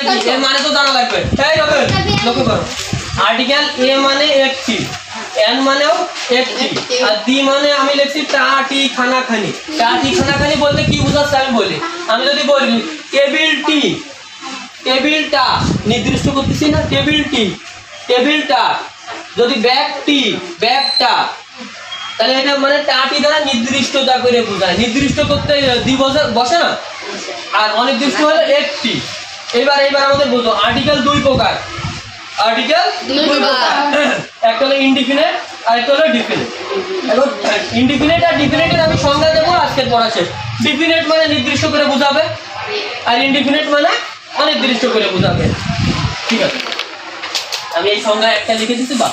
কি এর মানে তো জানা লাগবে। তাই হবে, লক্ষ্য করো। আর্টিকেল এ মানে একটি, এন মানেও একটি, আর ডি মানে আমি লিখছি টাটি খানাখানি। টাটি খানাখানি বলতে কি বোঝাচ্ছে আমি বলি। আমি যদি বলি টেবিলটি, টেবিলটা নির্দিষ্ট করতেছি না, টেবিলটি, টেবিলটা। যদি ব্যাগটি, ব্যাগটা, তাহলে এটা মানে টাটি দ্বারা নির্দিষ্টতা করে বোঝায়। নির্দিষ্ট করতে দি বসে না, আর অনির্দিষ্ট হলো একটি। এবার আমাদের বুঝো আর্টিকেল দুই প্রকার। আর্টিকেল দুই প্রকার, একটা হলো ইনডিফিনিট আর একটা হলো ডিফিনিট। এখন ইনডিফিনিট আর ডিফিনিটের আমি সংজ্ঞা দেবো আজকের পড়া শেষ। ডিফিনিট মানে নির্দিষ্ট করে বোঝাবে, আর ইনডিফিনিট মানে অনির্দিষ্ট করে বোঝাবে। ঠিক আছে, আমি এই সংজ্ঞা একটা লিখে দিচ্ছি। বা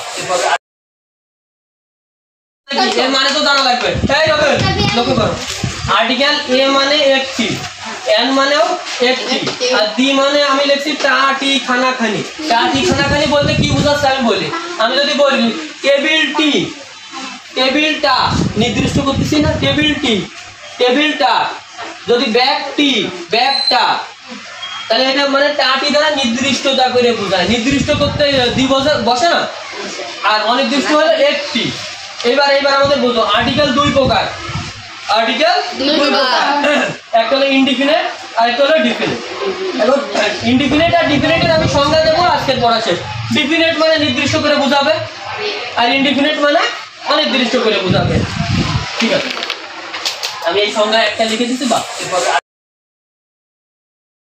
এর মানে তো জানা লাগবে। তাই হবে, লক্ষ্য করো। আর্টিকেল এ মানে একটি, এন মানেও একটি, আর ডি মানে আমি লিখছি টাটি খানাখানি। টাটি খানাখানি বলতে কি বোঝাচ্ছে আমি বলি। আমি যদি বলি টেবিলটি, টেবিলটা নির্দিষ্ট করতেছি না, টেবিলটি, টেবিলটা। যদি ব্যাগটি, ব্যাগটা, তাহলে এটা মানে টাটি দ্বারা নির্দিষ্টতা করে বোঝায়। নির্দিষ্ট করতে দি বসে না, আর অনির্দিষ্ট হলো একটি। এবার আমাদের বুঝো আর্টিকেল দুই প্রকার। আর্টিকেল দুই প্রকার, একটা হলো ইনডিফিনিট আর একটা হলো ডিফিনিট। এখন ইনডিফিনিট আর ডিফিনিটের আমি সংজ্ঞা দেবো আজকের পড়া শেষ। ডিফিনিট মানে নির্দিষ্ট করে বোঝাবে, আর ইনডিফিনিট মানে অনির্দিষ্ট করে বোঝাবে। ঠিক আছে, আমি এই সংজ্ঞা একটা লিখে দিচ্ছি। বা